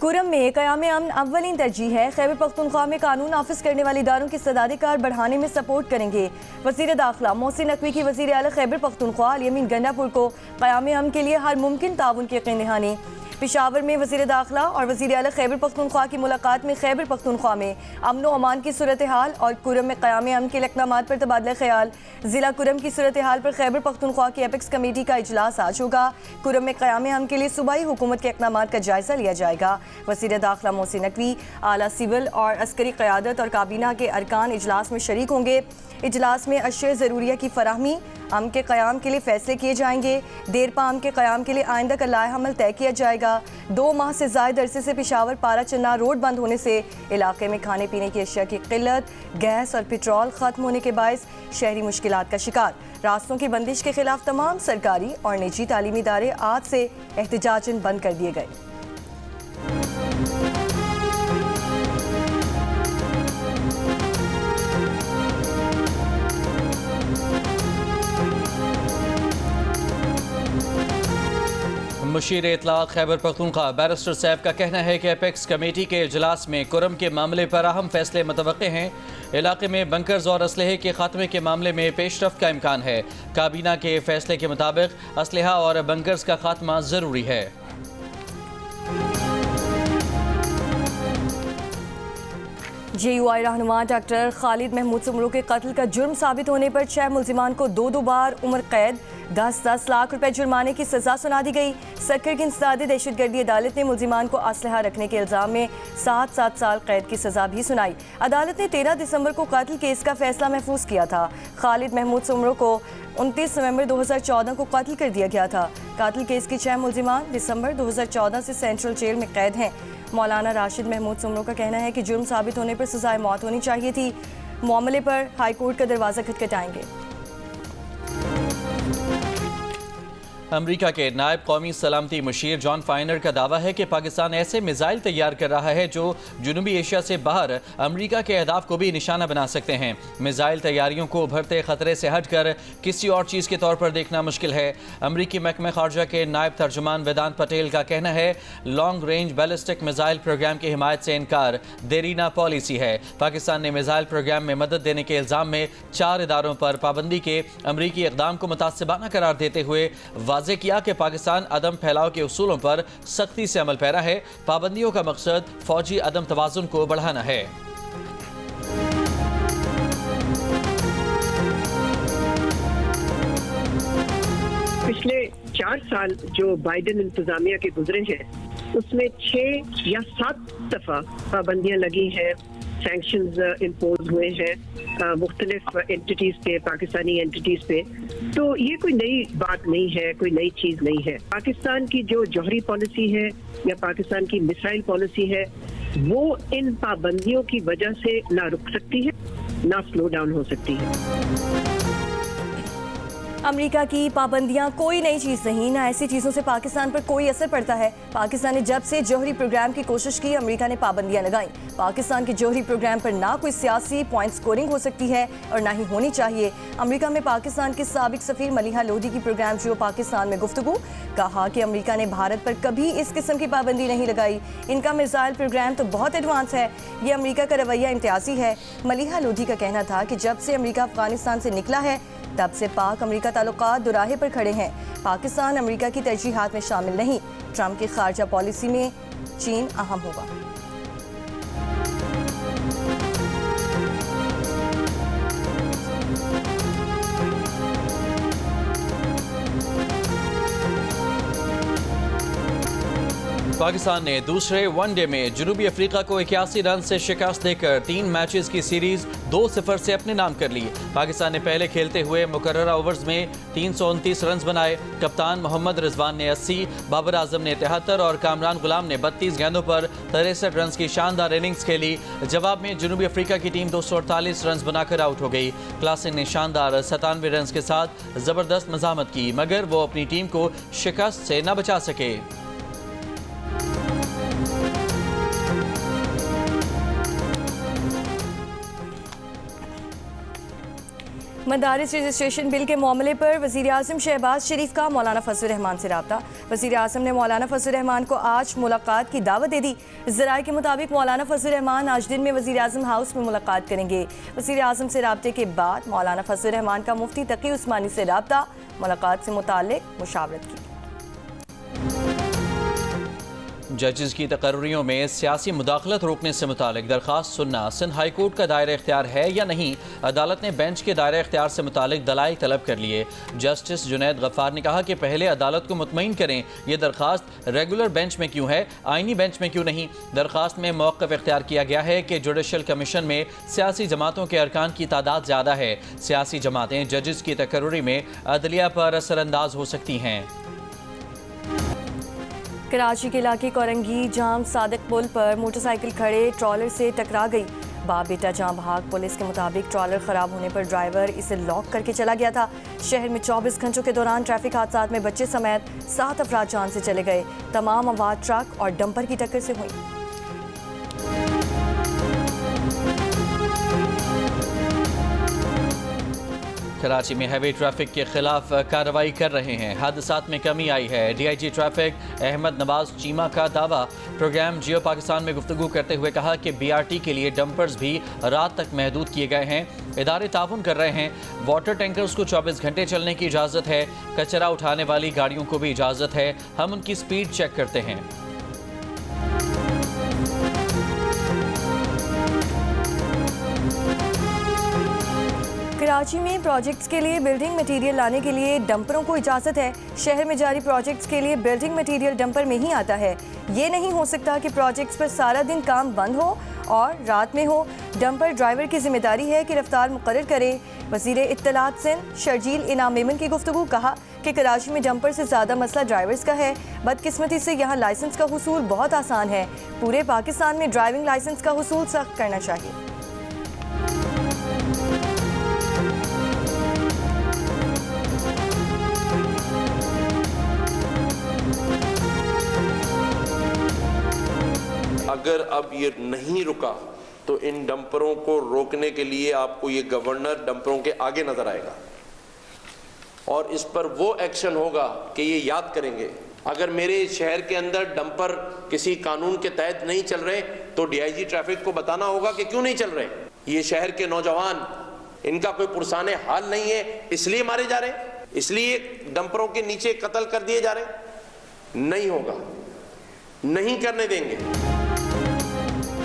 कुरम में क़याम अमन अव्वलीन तरजीह है। खैबर पख्तूनख्वा में कानून नाफिज करने वाले इदारों की सदारिकार बढ़ाने में सपोर्ट करेंगे। वज़ीर दाखिला मोहसिन नकवी की वज़ीर आला खैबर पख्तूनख्वा अल-यमीन गंडापुर को क़याम अमन के लिए हर मुमकिन ताउन की यकीन दहानी। पेशावर में वज़ीर दाखिला और वज़ीर आला खैबर पख्तूनख्वा की मुलाकात में खैबर पख्तूनख्वा में अमन व अमान की सूरत हाल और कुरम में क़याम अमन के इक़दामात पर तबादला ख्याल। ज़िला कुरम की सूरत हाल पर खैबर पख्तूनख्वा की एपेक्स कमेटी का इजलास आज होगा। कुरम में क़याम अमन के लिए सूबाई हुकूमत के इक़दामात का जायज़ा लिया जाएगा। वज़ीर दाखिला मोहसिन नकवी, आला सिविल और अस्करी क़यादत और काबीना के अरकान इजलास में शरीक होंगे। इजलास में अशिया ज़रूरिया की फराहमी, अमन के क़याम के लिए फ़ैसले किए जाएंगे। देरपा अमन के क़याम के लिए आइंदा का लाए-अमल तय किया जाएगा। 2 माह से ज़ायद अरसे से पेशावर पारा चन्ना रोड बंद होने से इलाके में खाने पीने की अशिया की किल्लत, गैस और पेट्रोल ख़त्म होने के बायस शहरी मुश्किलात का शिकार। रास्तों की बंदिश के खिलाफ तमाम सरकारी और निजी तालीमी इदारे आज से एहतजाजन बंद कर दिए गए। मुशीर इतलाक़ खैबर पख्तूनख्वा बैरिस्टर सैफ का कहना है कि एपेक्स कमेटी के इजलास में कुरम के मामले पर अहम फैसले मुतवक्के हैं। इलाके में बंकर्स और असलहे के खात्मे के मामले में पेशरफ्त का इम्कान है। काबीना के फैसले के मुताबिक असलहा और बंकर्स का खात्मा ज़रूरी है। JUI रहनुमा डॉक्टर खालिद महमूद सुमरो के कत्ल का जुर्म साबित होने पर 6 मुल्जिमान को 2 बार उम्र कैद, 10-10 लाख रुपए जुर्माने की सजा सुना दी गई। सक्कर की इंसदादी दहशतगर्दी अदालत ने मुल्जिमान को असलहा रखने के इल्ज़ाम में 7 साल कैद की सजा भी सुनाई। अदालत ने 13 दिसंबर को कत्ल केस का फैसला महफूज किया था। खालिद महमूद सुमरो को 29 नवंबर 2014 को कत्ल कर दिया गया था। कत्ल केस के 6 मुल्जिमान दिसंबर 2014 से सेंट्रल जेल में कैद हैं। मौलाना राशिद महमूद सुमरो का कहना है कि जुर्म साबित होने पर सजाए मौत होनी चाहिए थी। मामले पर हाई कोर्ट का दरवाज़ा खटखटाएंगे। अमरीका के नायब कौमी सलामती मुशीर जॉन फाइनर का दावा है कि पाकिस्तान ऐसे मिसाइल तैयार कर रहा है जो जनूबी एशिया से बाहर अमरीका के अहदाफ को भी निशाना बना सकते हैं। मिसाइल तैयारियों को उभरते खतरे से हटकर किसी और चीज़ के तौर पर देखना मुश्किल है। अमरीकी महकमा खारजा के नायब तर्जुमान वेदांत पटेल का कहना है long range ballistic missile programme की हिमायत से इनकार देरीना पॉलिसी है। पाकिस्तान ने मिसाइल प्रोग्राम में मदद देने के इल्ज़ाम में 4 इदारों पर पाबंदी के अमरीकी इक़दाम को मुतासिबाना करार देते हुए वाज़े किया कि पाकिस्तान अदम फैलाव के उसूलों पर सख्ती से अमल पैरा है। पाबंदियों का मकसद फौजी अदम तवाज़ुन को बढ़ाना है। पिछले 4 साल जो बाइडेन इंतजामिया के गुजरे हैं उसमें 6 या 7 दफा पाबंदियां लगी हैं, सैंक्शंस इम्पोज हुए हैं मुख्तलिफ एंटिटीज पे, पाकिस्तानी एंटिटीज पे। तो ये कोई नई बात नहीं है, कोई नई चीज नहीं है। पाकिस्तान की जो जौहरी पॉलिसी है या पाकिस्तान की मिसाइल पॉलिसी है वो इन पाबंदियों की वजह से ना रुक सकती है ना स्लो डाउन हो सकती है। अमेरिका की पाबंदियां कोई नई चीज़ नहीं, ना ऐसी चीज़ों से पाकिस्तान पर कोई असर पड़ता है। पाकिस्तान ने जब से जौहरी प्रोग्राम की कोशिश की, अमेरिका ने पाबंदियां लगाई। पाकिस्तान के जौहरी प्रोग्राम पर ना कोई सियासी पॉइंट स्कोरिंग हो सकती है और ना ही होनी चाहिए। अमेरिका में पाकिस्तान के साबिक सफीर मलिहा लोधी की प्रोग्राम जो पाकिस्तान में गुफ्तगू, कहा कि अमेरिका ने भारत पर कभी इस किस्म की पाबंदी नहीं लगाई। इनका मिसाइल प्रोग्राम तो बहुत एडवांस है, ये अमेरिका का रवैया इम्तियाजी है। मलिहा लोधी का कहना था कि जब से अमेरिका अफगानिस्तान से निकला है तब से पाक अमेरिका ताल्लुकात दुराहे पर खड़े हैं। पाकिस्तान अमेरिका की तरजीहात में शामिल नहीं। ट्रंप की खारजा पॉलिसी में चीन अहम होगा। पाकिस्तान ने दूसरे वनडे में जनूबी अफ्रीका को 81 रन से शिकस्त देकर 3 मैचेस की सीरीज 2-0 से अपने नाम कर ली। पाकिस्तान ने पहले खेलते हुए मुकर्ररा ओवर्स में 329 रन बनाए। कप्तान मोहम्मद रिजवान ने 80, बाबर आजम ने 73 और कामरान गुलाम ने 32 गेंदों पर 63 रन की शानदार इनिंग्स खेली। जवाब में जनूबी अफ्रीका की टीम 248 रन बनाकर आउट हो गई। क्लासन ने शानदार 97 रन के साथ जबरदस्त मज़ाहमत की, मगर वो अपनी टीम को शिकस्त से न बचा सके। मदारिस रजिस्ट्रेशन बिल के मामले पर वज़ीर आज़म शहबाज शरीफ का मौलाना फजल रहमान से रब्ता। वज़ीर आज़म ने मौलाना फजल रहमान को आज मुलाकात की दावत दे दी। ज़राए के मुताबिक मौलाना फजल रहमान आज दिन में वज़ीर आज़म हाउस में मुलाकात करेंगे। वज़ीर आज़म से रब्ते के बाद मौलाना फजल रहमान का मुफ्ती तकी उस्मानी से रब्ता, मुलाकात से मुताल्लिक़ मुशावरत की। जजेस की तकर्रियों में सियासी मुदाखलत रोकने से मुतालिक दरख्वास्त सुनना सिंध हाई कोर्ट का दायरा इख्तियार है या नहीं। अदालत ने बेंच के दायरा इख्तियार से मुतालिक दलाइल तलब कर लिए। जस्टिस जुनैद गफ्फार ने कहा कि पहले अदालत को मुतमईन करें ये दरख्वास्त रेगुलर बेंच में क्यों है, आइनी बेंच में क्यों नहीं। दरख्वास्त में मौक़िफ़ इख्तियार किया गया है कि जुडिशल कमीशन में सियासी जमातों के अरकान की तादाद ज़्यादा है। सियासी जमातें जजेस की तकर्री में अदलिया पर असरअंदाज हो सकती हैं। कराची के इलाके कोरंगी जाम सादिक पुल पर मोटरसाइकिल खड़े ट्रॉलर से टकरा गई। बाप बेटा जाम भाग। पुलिस के मुताबिक ट्रॉलर ख़राब होने पर ड्राइवर इसे लॉक करके चला गया था। शहर में 24 घंटों के दौरान ट्रैफिक हादसात में बच्चे समेत 7 अफराद जान से चले गए। तमाम अमवात ट्रक और डंपर की टक्कर से हुई। कराची में हैवी ट्रैफिक के खिलाफ कार्रवाई कर रहे हैं। हादसात में कमी आई है। DIG ट्रैफिक अहमद नवाज चीमा का दावा। प्रोग्राम जियो पाकिस्तान में गुफ्तगू करते हुए कहा कि BRT के लिए डंपर्स भी रात तक महदूद किए गए हैं। इदारे ताउन कर रहे हैं। वाटर टैंकर्स को 24 घंटे चलने की इजाज़त है। कचरा उठाने वाली गाड़ियों को भी इजाज़त है। हम उनकी स्पीड चेक करते हैं। कराची में प्रोजेक्ट्स के लिए बिल्डिंग मटेरियल लाने के लिए डंपरों को इजाज़त है। शहर में जारी प्रोजेक्ट्स के लिए बिल्डिंग मटेरियल डंपर में ही आता है। ये नहीं हो सकता कि प्रोजेक्ट्स पर सारा दिन काम बंद हो और रात में हो। डंपर ड्राइवर की जिम्मेदारी है कि रफ्तार मुकर्रर करे। वज़ीर इत्तलात सिंध शर्जील इनाम मेमन की गुफ्तगू। कहा कि कराची में डंपर से ज़्यादा मसला ड्राइवर्स का है। बदकिस्मती से यहाँ लाइसेंस का हुसूल बहुत आसान है। पूरे पाकिस्तान में ड्राइविंग लाइसेंस का हुसूल सख्त करना चाहिए। अगर अब ये नहीं रुका तो इन डंपरों को रोकने के लिए आपको ये गवर्नर डंपरों के आगे नजर आएगा और इस पर वो एक्शन होगा कि ये याद करेंगे। अगर मेरे शहर के अंदर डंपर किसी कानून के तहत नहीं चल रहे तो DIG ट्रैफिक को बताना होगा कि क्यों नहीं चल रहे। ये शहर के नौजवान, इनका कोई पुरसाने हाल नहीं है, इसलिए मारे जा रहे, इसलिए डंपरों के नीचे कत्ल कर दिए जा रहे। नहीं होगा, नहीं करने देंगे।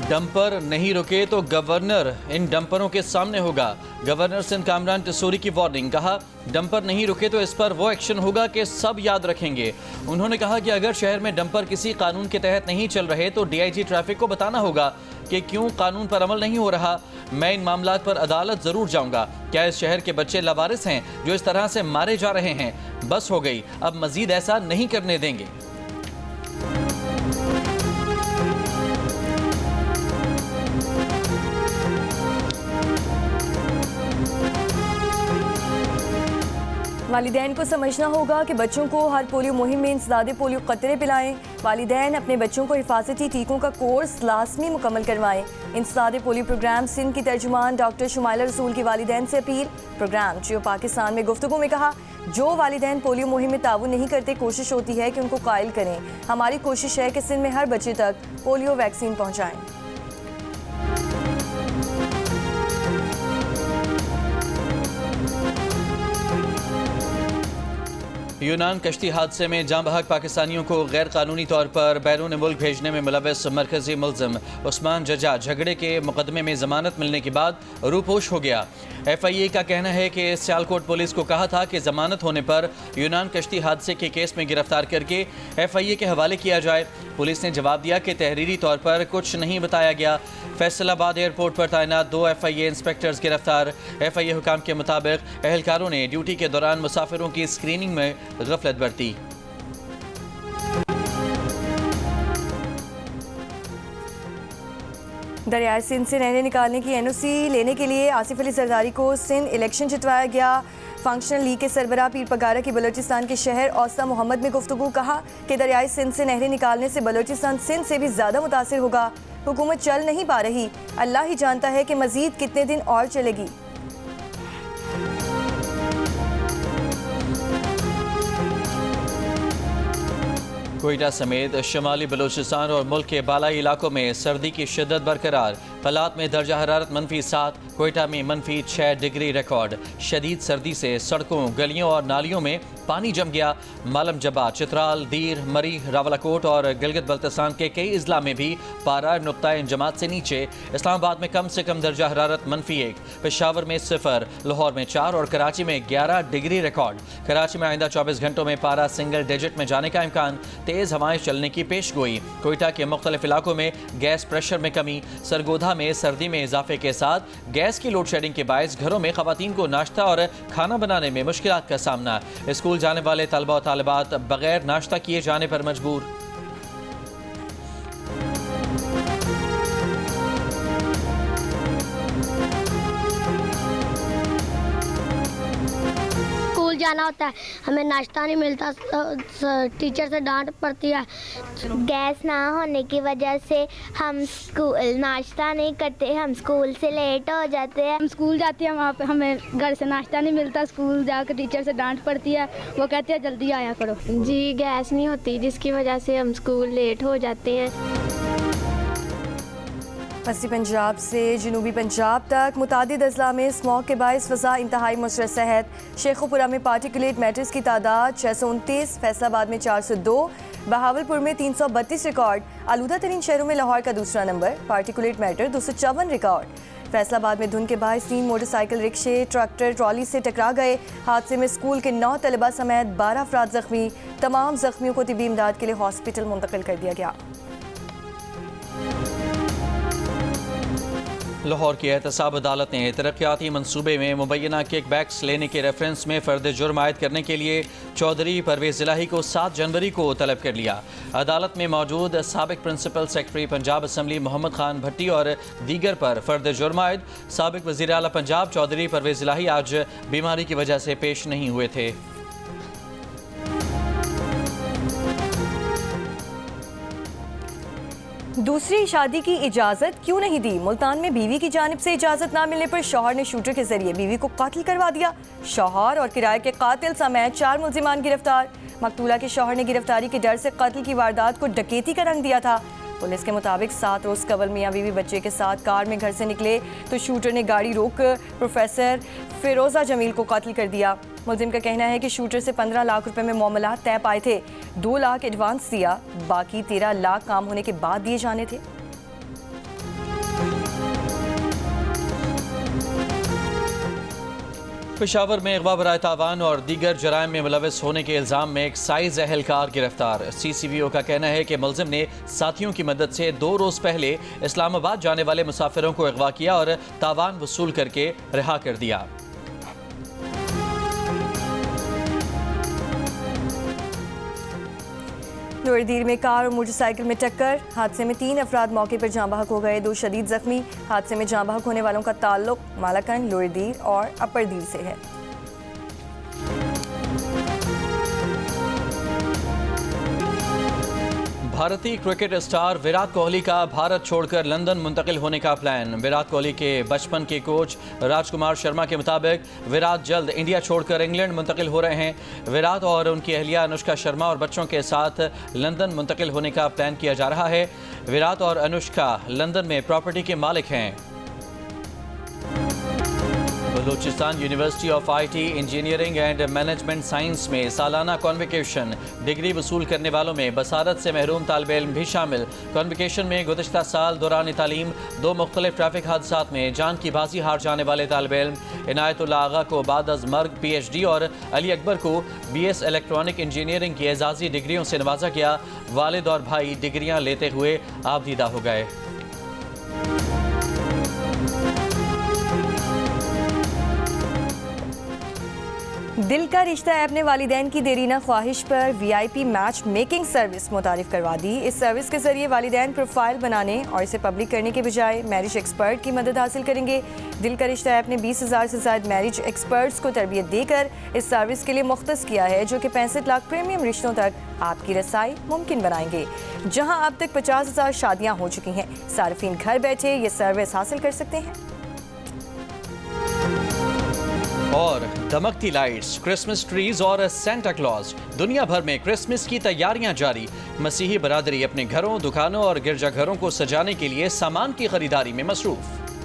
डंपर नहीं रुके तो गवर्नर इन डंपरों के सामने होगा। गवर्नर सिंध कामरान तसूरी की वार्निंग। कहा डंपर नहीं रुके तो इस पर वो एक्शन होगा कि सब याद रखेंगे। उन्होंने कहा कि अगर शहर में डंपर किसी कानून के तहत नहीं चल रहे तो DIG ट्रैफिक को बताना होगा कि क्यों कानून पर अमल नहीं हो रहा। मैं इन मामलात पर अदालत ज़रूर जाऊंगा। क्या इस शहर के बच्चे लावारिस हैं जो इस तरह से मारे जा रहे हैं? बस हो गई, अब मजीद ऐसा नहीं करने देंगे। वालिदैन को समझना होगा कि बच्चों को हर पोलियो मुहिम में इंसदादे पोलियो कतरे पिलाएं। वालिदैन अपने बच्चों को हिफाजती टीकों का कोर्स लाजमी मुकम्मल करवाएं। इंसदादे पोलियो प्रोग्राम सिंध की तर्जुमान डॉक्टर शुमाइला रसूल की वालिदैन से अपील। प्रोग्राम जियो पाकिस्तान में गुफ्तगू में कहा, जो वालिदैन पोलियो मुहिम में ताउन नहीं करते कोशिश होती है कि उनको कायल करें। हमारी कोशिश है कि सिंध में हर बच्चे तक पोलियो वैक्सीन पहुँचाएँ। यूनान कश्ती हादसे में जाँ बहक पाकिस्तानियों को गैर कानूनी तौर पर बैरून मुल्क भेजने में मुलव्वस मरकजी मुल्ज़िम उस्मान जजा झगड़े के मुकदमे में जमानत मिलने के बाद रूपोश हो गया। FIA का कहना है कि सियालकोट पुलिस को कहा था कि जमानत होने पर यूनान कश्ती हादसे के केस में गिरफ्तार करके FIA के हवाले किया जाए। पुलिस ने जवाब दिया कि तहरीरी तौर पर कुछ नहीं बताया गया। फैसलाबाद एयरपोर्ट पर तैनात 2 FIA इंस्पेक्टर्स गिरफ्तार। FIA हुकाम के मुताबिक एहलकारों ने ड्यूटी के दौरान मुसाफिरों की स्क्रीनिंग में गफलत बरती। दरियाए सिंध से नहरें निकालने की NOC लेने के लिए आसिफ अली जरदारी को सिंध इलेक्शन जितवाया गया। फंक्शनल लीग के सरबराह पीर पगारा की बलोचिस्तान के शहर औसा मोहम्मद में गुफ्तगू। कहा कि दरियाए सिंध से नहरें निकालने से बलोचिस्तान सिंध से भी ज़्यादा मुतासिर होगा। हुकूमत चल नहीं पा रही, अल्लाह ही जानता है कि मज़ीद कितने दिन और चलेगी। कोयटा समेत शुमाली बलूचिस्तान और मुल्क के बालाई इलाकों में सर्दी की शिद्दत बरकरार। कलात में दर्जा हरारत -7, कोयटा में -6 डिग्री रिकॉर्ड। शदीद सर्दी से सड़कों, गलियों और नालियों में पानी जम गया। मालम जबा, चित्राल, दीर, मरी, रावलाकोट और गिलगित बल्तिस्तान के कई अजला में भी पारा नुक्ता इंजमात से नीचे। इस्लामाबाद में कम से कम दर्जा हरारत -1, पेशावर में 0, लाहौर में 4 और कराची में 11 डिग्री रिकॉर्ड। कराची में आइंदा 24 घंटों में पारा सिंगल डिजिट में जाने का इम्कान। तेज़ हवाएं चलने की पेशगोई। कोयटा के मुख्तलिफ इलाकों में गैस प्रेशर में कमी। सरगोधा में सर्दी में इजाफे के साथ गैस की लोड शेडिंग के बायस घरों में खवातीन को नाश्ता और खाना बनाने में मुश्किलात का सामना। स्कूल जाने वाले तलबा और तालिबात बगैर नाश्ता किए जाने पर मजबूर। जाना होता है, हमें नाश्ता नहीं मिलता, टीचर से डांट पड़ती है। गैस ना होने की वजह से हम स्कूल नाश्ता नहीं करते, हम स्कूल से लेट हो जाते हैं। हम स्कूल जाते हैं, वहाँ पे हमें घर से नाश्ता नहीं मिलता, स्कूल जाकर टीचर से डांट पड़ती है, वो कहते हैं जल्दी आया करो। जी गैस नहीं होती जिसकी वजह से हम स्कूल लेट हो जाते हैं। पश्चिमी पंजाब से जनूबी पंजाब तक मुतादिद अजला में स्मॉग के बायस फ़ज़ा इंतहाई मुसरत सेहत। शेखुपुरा में पार्टिकुलेट मैटर्स की तादाद 629, फैसलाबाद में 402, बहावलपुर में 332 रिकॉर्ड। आलूदा तरीन शहरों में लाहौर का दूसरा number, particulate matter 254 record. Faisalabad में धुंध के बायस 3 मोटरसाइकिल रिक्शे ट्रैक्टर ट्रॉली से टकरा गए। हादसे में स्कूल के 9 तलबा समेत 12 अफराद जख्मी। तमाम जख्मियों को तिबी इमदाद के लिए हॉस्पिटल मुंतकिल कर दिया गया। लाहौर की एहतसाब अदालत ने तरक्याती मनसूबे में मुबैना किक बैक्स लेने के रेफरेंस में फ़र्द जुर्म आयद करने के लिए चौधरी परवेज़ इलाही को 7 जनवरी को तलब कर लिया। अदालत में मौजूद साबिक principal secretary Punjab assembly Mohammad Khan Bhatti और दीगर पर फ़र्द जुर्म आयद। साबिक वज़ीर आला पंजाब चौधरी परवेज़ इलाही आज बीमारी की वजह से पेश नहीं हुए थे। दूसरी शादी की इजाज़त क्यों नहीं दी? मुल्तान में बीवी की जानिब से इजाज़त ना मिलने पर शौहर ने शूटर के जरिए बीवी को कातिल करवा दिया। शौहर और किराए के कातिल समेत 4 मुल्जिमान गिरफ्तार। मकतूला के शौहर ने गिरफ्तारी के डर से कत्ल की वारदात को डकैती का रंग दिया था। पुलिस के मुताबिक 7 रोज़ कबल मियाँ बीवी बच्चे के साथ कार में घर से निकले तो शूटर ने गाड़ी रोक प्रोफेसर फिरोज़ा जमील को कातिल कर दिया। मुल्जिम का कहना है कि शूटर से 15 लाख रुपए में मामलात तय पाए थे। 2 लाख एडवांस दिया, बाकी 13 लाख काम होने के बाद दिए जाने थे। पेशावर में अगवा बराए तावान और दीगर जराइम में मुलविस होने के इल्ज़ाम में एक्साइज एहलकार गिरफ्तार। CCBO का कहना है कि मुल्जिम ने साथियों की मदद से 2 रोज़ पहले इस्लामाबाद जाने वाले मुसाफिरों को अगवा किया और तावान वसूल करके रिहा कर दिया। लोहरदीर में कार और मोटरसाइकिल में टक्कर। हादसे में 3 अफराद मौके पर जाँ बहक हो गए, 2 शदीद जख्मी। हादसे में जाँ बहक होने वालों का ताल्लुक मालाकन, लोहरदीर और अपरदीर से है। भारतीय क्रिकेट स्टार विराट कोहली का भारत छोड़कर लंदन मुंतकिल होने का प्लान। विराट कोहली के बचपन के कोच राजकुमार शर्मा के मुताबिक विराट जल्द इंडिया छोड़कर इंग्लैंड मुंतकिल हो रहे हैं। विराट और उनकी अहलिया अनुष्का शर्मा और बच्चों के साथ लंदन मुंतकिल होने का प्लान किया जा रहा है। विराट और अनुष्का लंदन में प्रॉपर्टी के मालिक हैं। Balochistan university of IT engineering and management science में सालाना कॉन्वोकेशन। डिग्री वसूल करने वालों में बसारत से महरूम तालिब इल्म भी शामिल। कॉन्वोकेशन में गुज़िश्ता साल दौरान तालीम 2 मुख्तलिफ ट्रैफिक हादसात में जान की बाजी हार जाने वाले तालिब इल्म इनायतुल्लाह आगा को बाद अज़ मर्ग PhD और अली अकबर को BS इलेक्ट्रॉनिक इंजीनियरिंग की एजाज़ी डिग्रियों से नवाजा गया। वालिद और भाई डिग्रियाँ लेते हुए आबदीदा हो गए। दिल का रिश्ता ऐप ने वालिदैन की देरीना ख्वाहिश पर VIP मैच मेकिंग सर्विस मुतारिफ करवा दी। इस सर्विस के जरिए वालिदैन प्रोफाइल बनाने और इसे पब्लिक करने के बजाय मैरिज एक्सपर्ट की मदद हासिल करेंगे। दिल का रिश्ता ऐप ने 20,000 से ज़्यादा मैरिज एक्सपर्ट्स को तरबियत देकर इस सर्विस के लिए मुख्तस किया है, जो कि 65 लाख प्रीमियम रिश्तों तक आपकी रसाई मुमकिन बनाएंगे। जहां अब तक 50,000 शादियां हो चुकी हैं, सार्फिन घर बैठे ये सर्विस हासिल कर सकते हैं। और दमकती लाइट्स, क्रिसमस ट्रीज और सेंटा क्लॉज, दुनिया भर में क्रिसमस की तैयारियां जारी। मसीही बरादरी अपने घरों, दुकानों और गिरजाघरों को सजाने के लिए सामान की खरीदारी में मसरूफ।